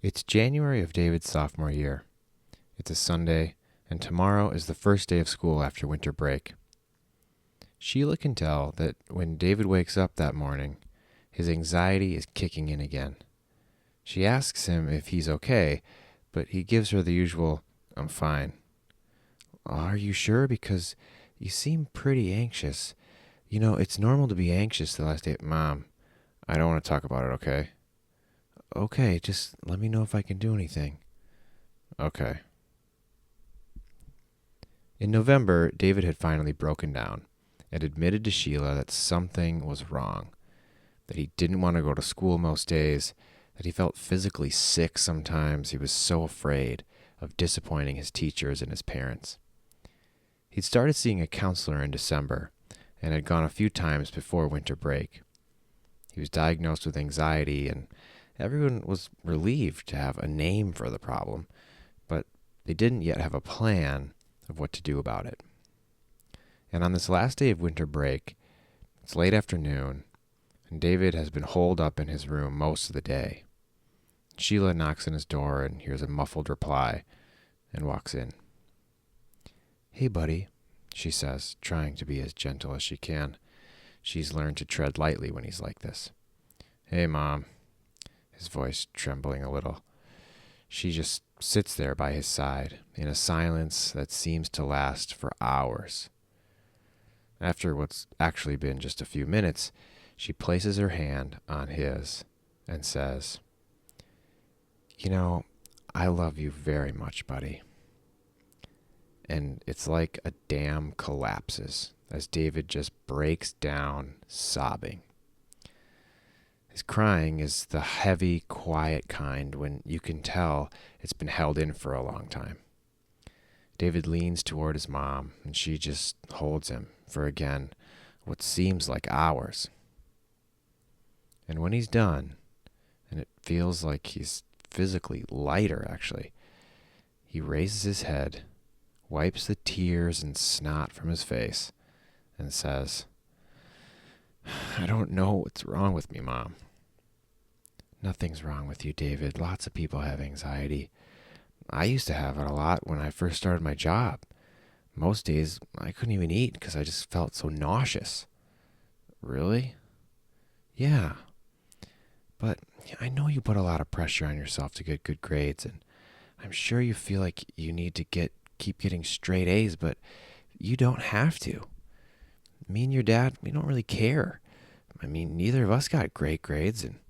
It's January of David's sophomore year. It's a Sunday, and tomorrow is the first day of school after winter break. Sheila can tell that when David wakes up that morning, his anxiety is kicking in again. She asks him if he's okay, but he gives her the usual, "I'm fine." "Are you sure? Because you seem pretty anxious. You know, it's normal to be anxious the last day." "Mom, I don't want to talk about it, okay?" "Okay, just let me know if I can do anything." "Okay." In November, David had finally broken down and admitted to Sheila that something was wrong, that he didn't want to go to school most days, that he felt physically sick sometimes. He was so afraid of disappointing his teachers and his parents. He'd started seeing a counselor in December and had gone a few times before winter break. He was diagnosed with anxiety, and everyone was relieved to have a name for the problem, but they didn't yet have a plan of what to do about it. And on this last day of winter break, it's late afternoon, and David has been holed up in his room most of the day. Sheila knocks on his door and hears a muffled reply and walks in. "Hey, buddy," she says, trying to be as gentle as she can. She's learned to tread lightly when he's like this. "Hey, Mom," his voice trembling a little. She just sits there by his side in a silence that seems to last for hours. After what's actually been just a few minutes, she places her hand on his and says, "You know, I love you very much, buddy." And it's like a dam collapses as David just breaks down sobbing. His crying is the heavy, quiet kind when you can tell it's been held in for a long time. David leans toward his mom, and she just holds him for, again, what seems like hours. And when he's done, and it feels like he's physically lighter, actually, he raises his head, wipes the tears and snot from his face, and says, "I don't know what's wrong with me, Mom." "Nothing's wrong with you, David. Lots of people have anxiety. I used to have it a lot when I first started my job. Most days I couldn't even eat because I just felt so nauseous." "Really?" "Yeah. But I know you put a lot of pressure on yourself to get good grades, and I'm sure you feel like you need to keep getting straight A's, but you don't have to. Me and your dad, we don't really care. I mean, neither of us got great grades, and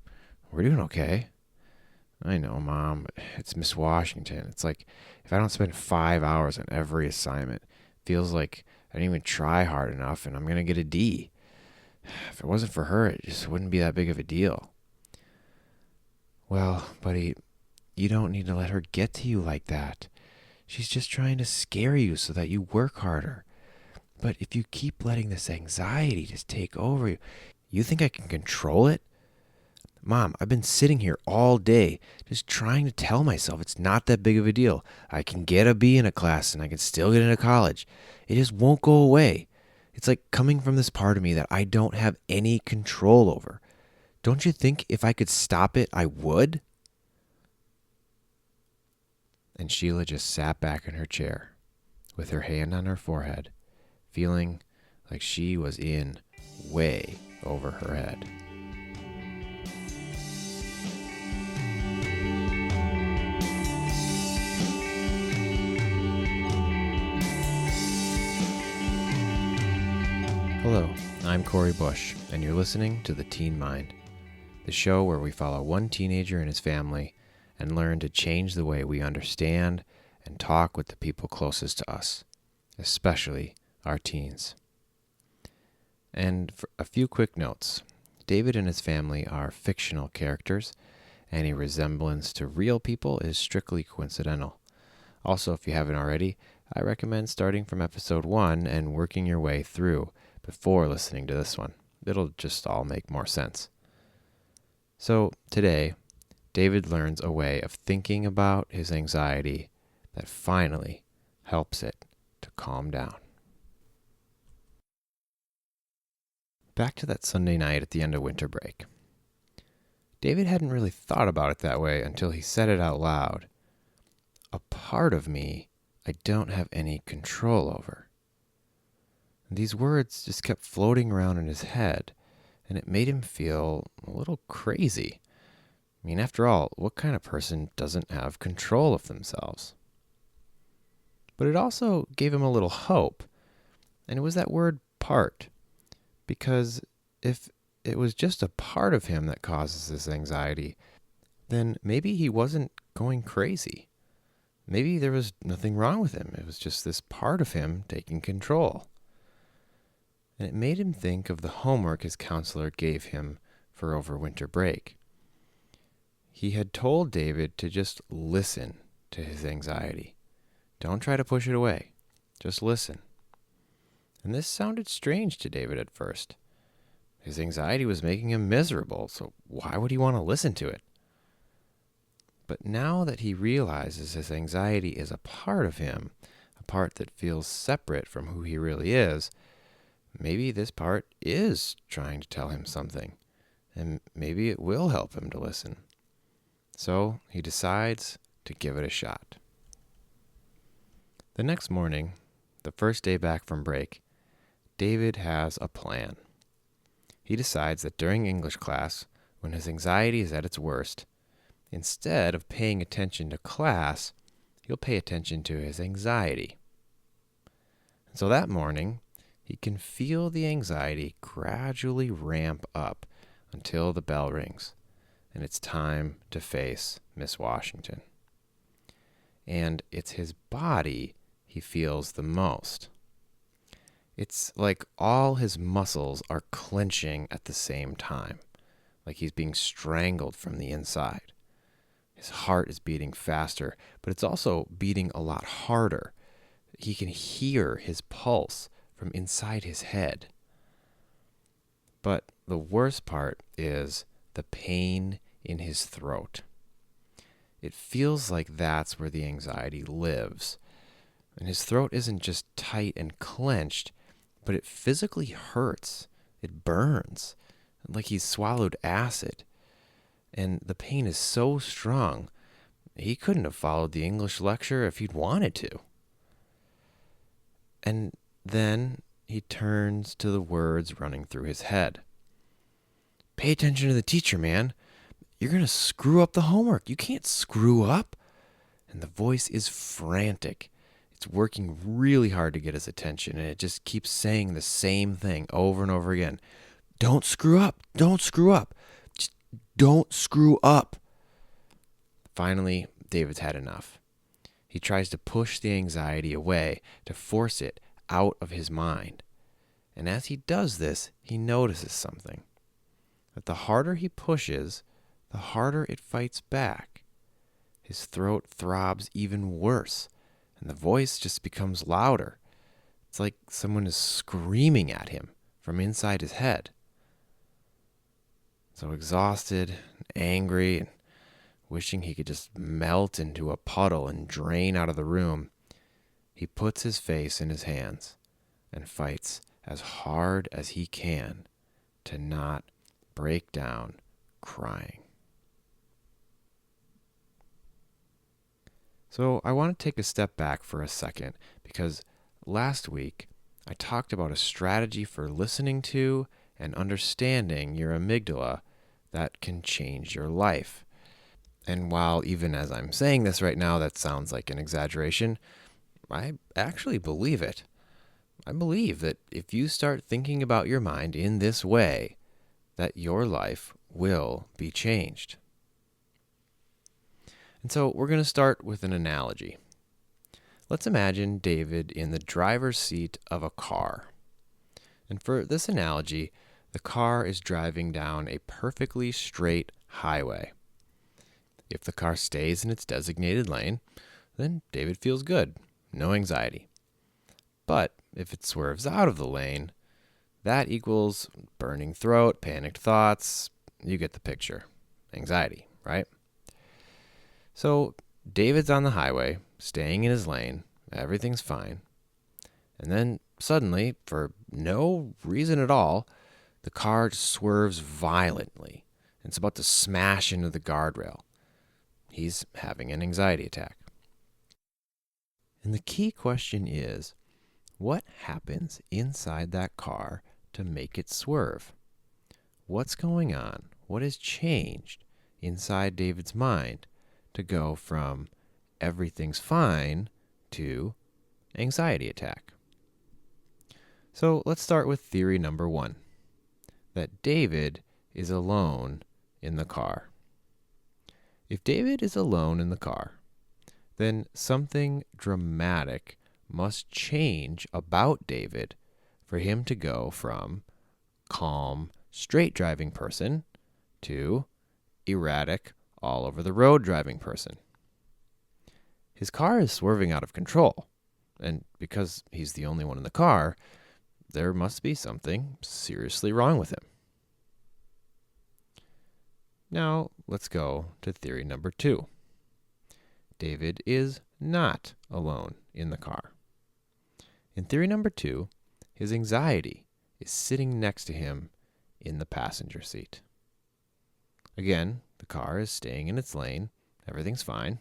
we're doing okay." "I know, Mom. It's Miss Washington. It's like if I don't spend 5 hours on every assignment, it feels like I didn't even try hard enough and I'm going to get a D. If it wasn't for her, it just wouldn't be that big of a deal." "Well, buddy, you don't need to let her get to you like that. She's just trying to scare you so that you work harder. But if you keep letting this anxiety just take over you, you think I can control it? Mom, I've been sitting here all day just trying to tell myself it's not that big of a deal. I can get a B in a class and I can still get into college. It just won't go away. It's like coming from this part of me that I don't have any control over. Don't you think if I could stop it, I would?" And Sheila just sat back in her chair with her hand on her forehead, feeling like she was in way over her head. Hello, I'm Corey Bush, and you're listening to The Teen Mind, the show where we follow one teenager and his family and learn to change the way we understand and talk with the people closest to us, especially our teens. And for a few quick notes. David and his family are fictional characters. Any resemblance to real people is strictly coincidental. Also, if you haven't already, I recommend starting from episode 1 and working your way through before listening to this one. It'll just all make more sense. So today, David learns a way of thinking about his anxiety that finally helps it to calm down. Back to that Sunday night at the end of winter break. David hadn't really thought about it that way until he said it out loud. A part of me I don't have any control over. These words just kept floating around in his head, and it made him feel a little crazy. I mean, after all, what kind of person doesn't have control of themselves? But it also gave him a little hope, and it was that word part. Because if it was just a part of him that causes this anxiety, then maybe he wasn't going crazy. Maybe there was nothing wrong with him. It was just this part of him taking control. And it made him think of the homework his counselor gave him for over winter break. He had told David to just listen to his anxiety. Don't try to push it away. Just listen. And this sounded strange to David at first. His anxiety was making him miserable, so why would he want to listen to it? But now that he realizes his anxiety is a part of him, a part that feels separate from who he really is, maybe this part is trying to tell him something, and maybe it will help him to listen. So he decides to give it a shot. The next morning, the first day back from break, David has a plan. He decides that during English class, when his anxiety is at its worst, instead of paying attention to class, he'll pay attention to his anxiety. And so that morning, he can feel the anxiety gradually ramp up until the bell rings, and it's time to face Miss Washington. And it's his body he feels the most. It's like all his muscles are clenching at the same time, like he's being strangled from the inside. His heart is beating faster, but it's also beating a lot harder. He can hear his pulse from inside his head. But the worst part is the pain in his throat. It feels like that's where the anxiety lives. And his throat isn't just tight and clenched, but it physically hurts. It burns, like he's swallowed acid. And the pain is so strong, he couldn't have followed the English lecture if he'd wanted to. And then he turns to the words running through his head. Pay attention to the teacher, man. You're going to screw up the homework. You can't screw up. And the voice is frantic. It's working really hard to get his attention, and it just keeps saying the same thing over and over again. Don't screw up. Don't screw up. Just don't screw up. Finally, David's had enough. He tries to push the anxiety away, to force it out of his mind. And as he does this, he notices something. That the harder he pushes, the harder it fights back. His throat throbs even worse, and the voice just becomes louder. It's like someone is screaming at him from inside his head. So exhausted, and angry, and wishing he could just melt into a puddle and drain out of the room, he puts his face in his hands and fights as hard as he can to not break down crying. So I want to take a step back for a second, because last week I talked about a strategy for listening to and understanding your amygdala that can change your life. And while even as I'm saying this right now, that sounds like an exaggeration, I actually believe it. I believe that if you start thinking about your mind in this way, that your life will be changed. And so we're going to start with an analogy. Let's imagine David in the driver's seat of a car. And for this analogy, the car is driving down a perfectly straight highway. If the car stays in its designated lane, then David feels good, no anxiety. But if it swerves out of the lane, that equals burning throat, panicked thoughts. You get the picture. Anxiety, right? So David's on the highway, staying in his lane. Everything's fine. And then suddenly, for no reason at all, the car just swerves violently and it's about to smash into the guardrail. He's having an anxiety attack. And the key question is, what happens inside that car to make it swerve? What's going on? What has changed inside David's mind to go from everything's fine to anxiety attack? So let's start with theory number 1, that David is alone in the car. If David is alone in the car, then something dramatic must change about David for him to go from calm, straight driving person to erratic, all over the road driving person. His car is swerving out of control, and because he's the only one in the car, there must be something seriously wrong with him. Now, let's go to theory number 2. David is not alone in the car. In theory number 2, his anxiety is sitting next to him in the passenger seat. Again, the car is staying in its lane. Everything's fine.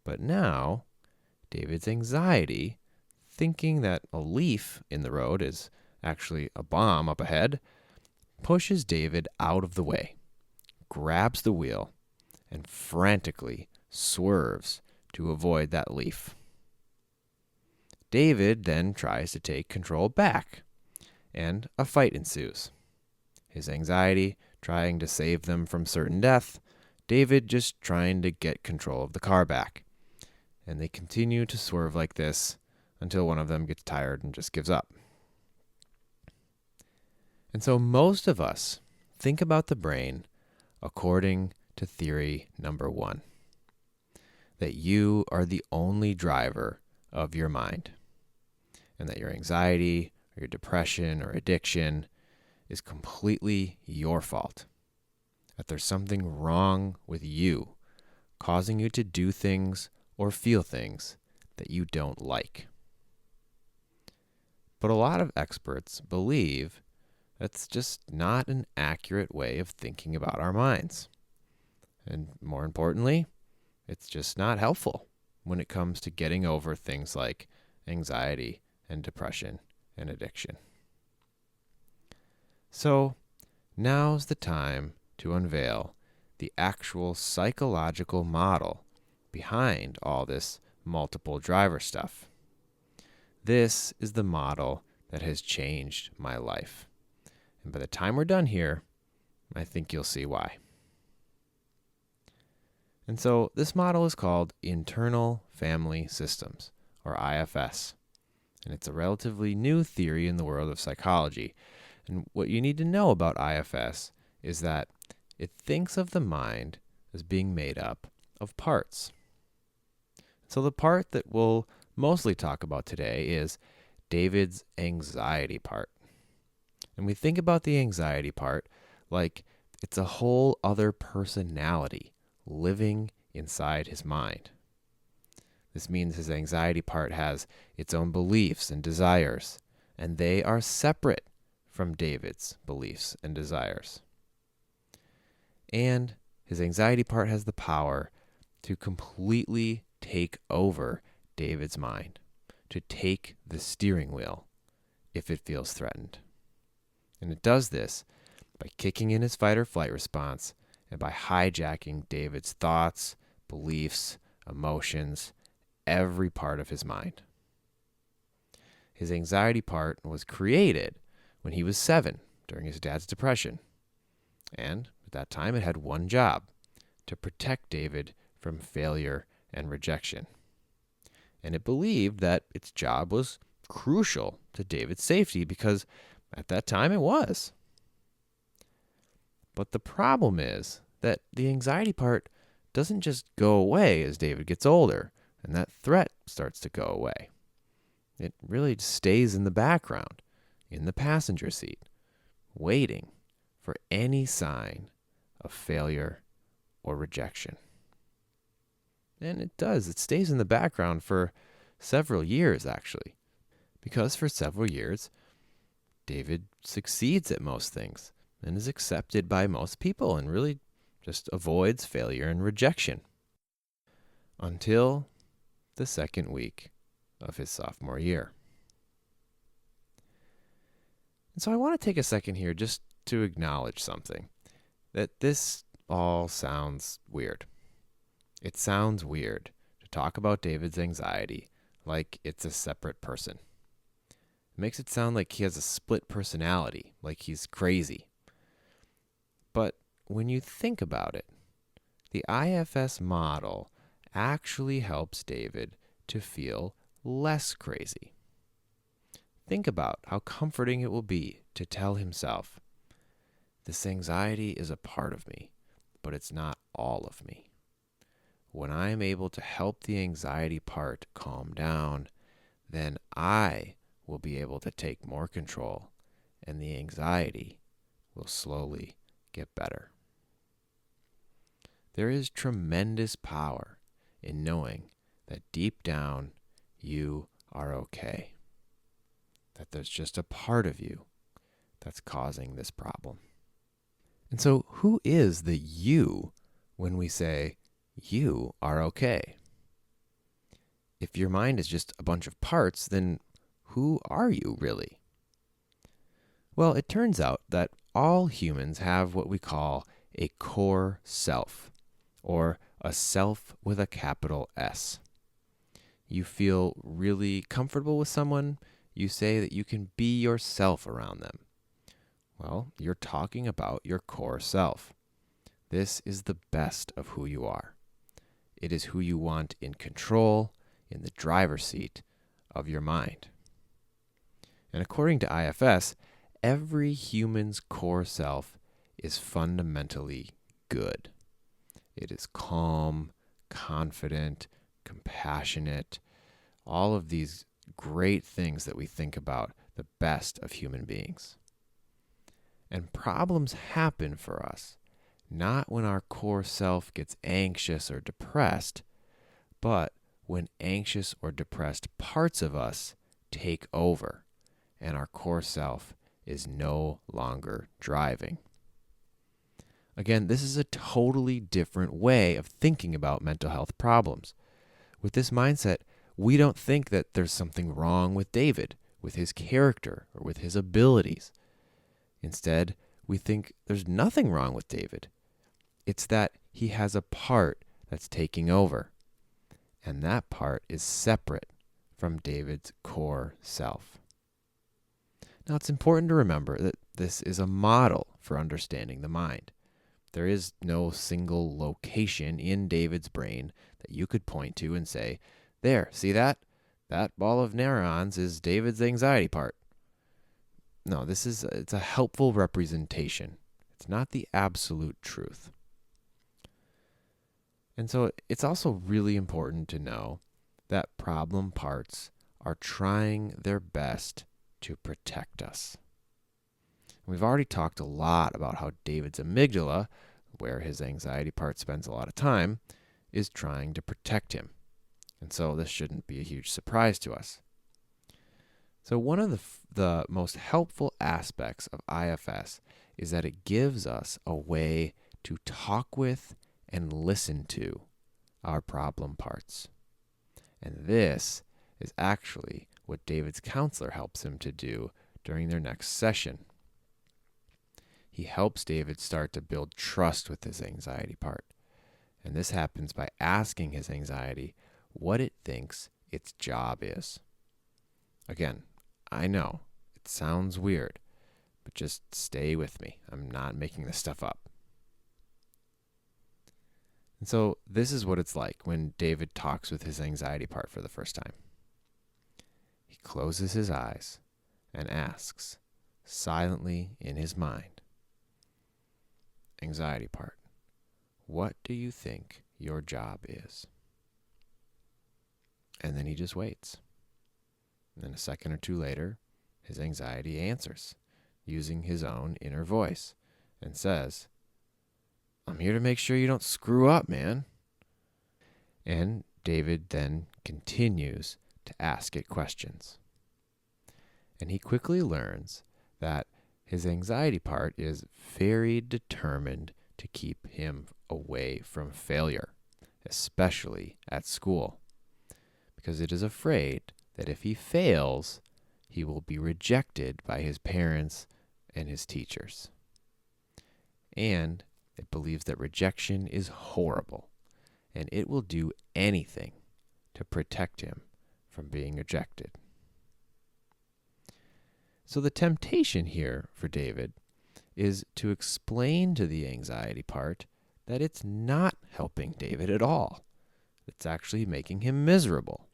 But now, David's anxiety, thinking that a leaf in the road is actually a bomb up ahead, pushes David out of the way, grabs the wheel, and frantically swerves to avoid that leaf. David then tries to take control back, and a fight ensues. His anxiety trying to save them from certain death, David just trying to get control of the car back. And they continue to swerve like this until one of them gets tired and just gives up. And so most of us think about the brain according to theory number 1, that you are the only driver of your mind, and that your anxiety or your depression or addiction is completely your fault, that there's something wrong with you, causing you to do things or feel things that you don't like. But a lot of experts believe that's just not an accurate way of thinking about our minds. And more importantly, it's just not helpful when it comes to getting over things like anxiety and depression and addiction. So now's the time to unveil the actual psychological model behind all this multiple driver stuff. This is the model that has changed my life. And by the time we're done here, I think you'll see why. And so this model is called Internal Family Systems, or IFS. And it's a relatively new theory in the world of psychology. And what you need to know about IFS is that it thinks of the mind as being made up of parts. So the part that we'll mostly talk about today is David's anxiety part. And we think about the anxiety part like it's a whole other personality living inside his mind. This means his anxiety part has its own beliefs and desires, and they are separate from David's beliefs and desires. And his anxiety part has the power to completely take over David's mind, to take the steering wheel if it feels threatened. And it does this by kicking in his fight or flight response and by hijacking David's thoughts, beliefs, emotions, every part of his mind. His anxiety part was created when he was 7 during his dad's depression. And at that time, it had one job: to protect David from failure and rejection. And it believed that its job was crucial to David's safety because at that time it was. But the problem is that the anxiety part doesn't just go away as David gets older and that threat starts to go away. It really stays in the background, in the passenger seat, waiting for any sign of failure or rejection. And it does. It stays in the background for several years, actually. Because for several years, David succeeds at most things and is accepted by most people and really just avoids failure and rejection. Until the second week of his sophomore year. And so I want to take a second here just to acknowledge something, that this all sounds weird. It sounds weird to talk about David's anxiety like it's a separate person. It makes it sound like he has a split personality, like he's crazy. But when you think about it, the IFS model actually helps David to feel less crazy. Think about how comforting it will be to tell himself, this anxiety is a part of me, but it's not all of me. When I am able to help the anxiety part calm down, then I will be able to take more control, and the anxiety will slowly get better. There is tremendous power in knowing that deep down you are okay. That there's just a part of you that's causing this problem. And so who is the you when we say you are okay? If your mind is just a bunch of parts, then who are you really? Well, it turns out that all humans have what we call a core self, or a self with a capital S. You feel really comfortable with someone, you say that you can be yourself around them. Well, you're talking about your core self. This is the best of who you are. It is who you want in control, in the driver's seat of your mind. And according to IFS, every human's core self is fundamentally good. It is calm, confident, compassionate, all of these great things that we think about the best of human beings. And problems happen for us, not when our core self gets anxious or depressed, but when anxious or depressed parts of us take over and our core self is no longer driving. Again, this is a totally different way of thinking about mental health problems. With this mindset, we don't think that there's something wrong with David, with his character, or with his abilities. Instead, we think there's nothing wrong with David. It's that he has a part that's taking over, and that part is separate from David's core self. Now, it's important to remember that this is a model for understanding the mind. There is no single location in David's brain that you could point to and say, there, see that? That ball of neurons is David's anxiety part. No, it's a helpful representation. It's not the absolute truth. And so it's also really important to know that problem parts are trying their best to protect us. We've already talked a lot about how David's amygdala, where his anxiety part spends a lot of time, is trying to protect him. And so this shouldn't be a huge surprise to us. So one of the most helpful aspects of IFS is that it gives us a way to talk with and listen to our problem parts. And this is actually what David's counselor helps him to do during their next session. He helps David start to build trust with his anxiety part. And this happens by asking his anxiety what it thinks its job is. Again, I know it sounds weird, but just stay with me. I'm not making this stuff up. And so this is what it's like when David talks with his anxiety part for the first time. He closes his eyes and asks, silently in his mind, anxiety part, what do you think your job is? And then he just waits. And then a second or two later, his anxiety answers, using his own inner voice, and says, I'm here to make sure you don't screw up, man. And David then continues to ask it questions. And he quickly learns that his anxiety part is very determined to keep him away from failure, especially at school, because it is afraid that if he fails, he will be rejected by his parents and his teachers. And it believes that rejection is horrible, and it will do anything to protect him from being rejected. So the temptation here for David is to explain to the anxiety part that it's not helping David at all. It's actually making him miserable.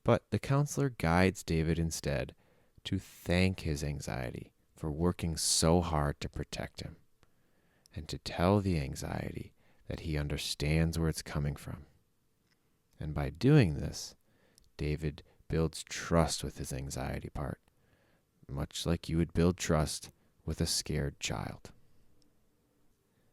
But the counselor guides David instead to thank his anxiety for working so hard to protect him, and to tell the anxiety that he understands where it's coming from. And by doing this, David builds trust with his anxiety part, much like you would build trust with a scared child.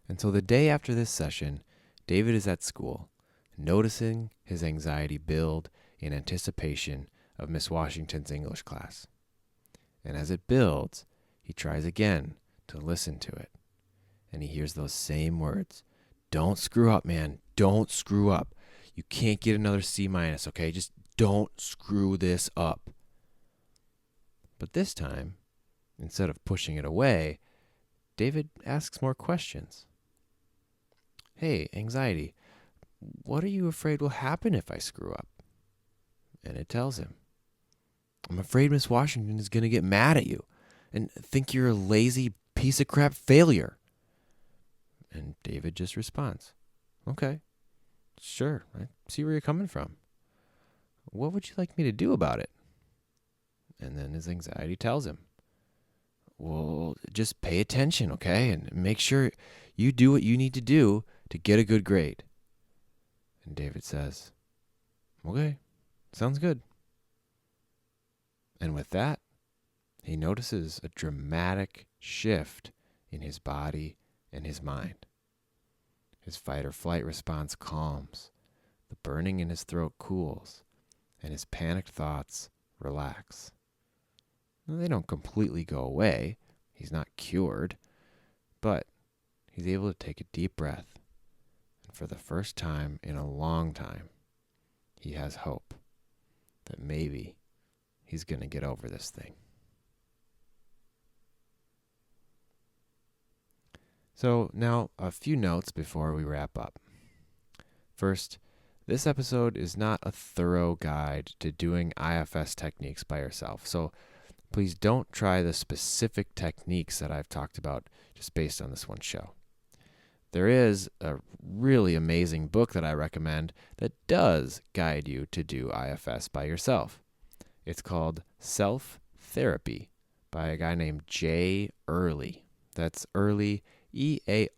And so the day after this session, David is at school, noticing his anxiety build in anticipation of Miss Washington's English class. And as it builds, he tries again to listen to it. And he hears those same words. Don't screw up, man. Don't screw up. You can't get another C-, okay? Just don't screw this up. But this time, instead of pushing it away, David asks more questions. Hey, anxiety, what are you afraid will happen if I screw up? And it tells him, I'm afraid Miss Washington is going to get mad at you and think you're a lazy piece of crap failure. And David just responds, okay, sure, I see where you're coming from. What would you like me to do about it? And then his anxiety tells him, well, just pay attention, okay? And make sure you do what you need to do to get a good grade. And David says, okay, sounds good. And with that, he notices a dramatic shift in his body and his mind. His fight or flight response calms, the burning in his throat cools, and his panicked thoughts relax. Now, they don't completely go away. He's not cured, but he's able to take a deep breath. And for the first time in a long time, he has hope that maybe he's going to get over this thing. So now a few notes before we wrap up. First, this episode is not a thorough guide to doing IFS techniques by yourself. So please don't try the specific techniques that I've talked about just based on this one show. There is a really amazing book that I recommend that does guide you to do IFS by yourself. It's called Self-Therapy by a guy named Jay Earley. That's Earley, E-A-R-L-E-Y.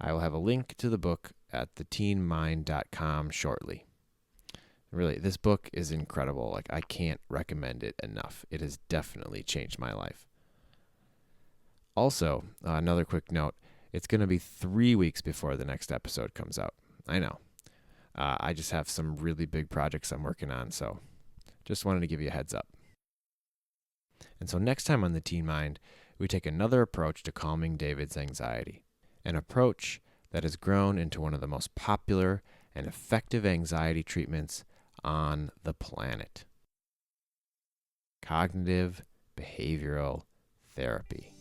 I will have a link to the book at theteenmind.com shortly. Really, this book is incredible. I can't recommend it enough. It has definitely changed my life. Also, another quick note, it's going to be 3 weeks before the next episode comes out. I know. I just have some really big projects I'm working on, so just wanted to give you a heads up. And so next time on The Teen Mind, we take another approach to calming David's anxiety, an approach that has grown into one of the most popular and effective anxiety treatments on the planet. Cognitive behavioral therapy.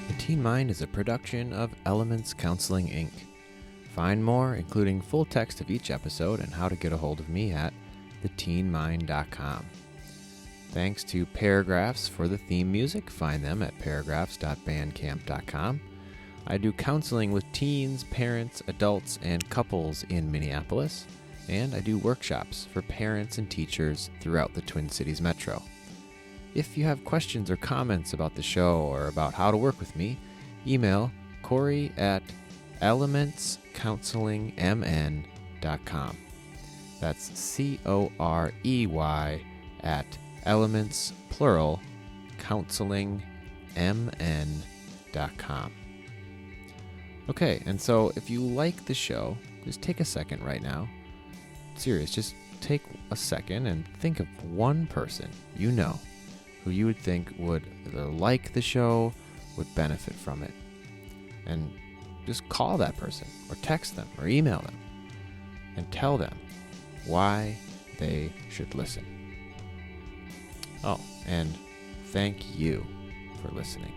The Teen Mind is a production of Elements Counseling, Inc. Find more, including full text of each episode and how to get a hold of me at theteenmind.com. Thanks to Paragraphs for the theme music. Find them at paragraphs.bandcamp.com. I do counseling with teens, parents, adults, and couples in Minneapolis, and I do workshops for parents and teachers throughout the Twin Cities metro. If you have questions or comments about the show or about how to work with me, email Corey at elementscounselingmn.com. That's Corey at elements, plural, counselingmn.com. Okay, and so if you like the show, just take a second right now. Serious, just take a second and think of one person you know who you would think would either like the show, would benefit from it. And just call that person or text them or email them and tell them why they should listen. Oh, and thank you for listening.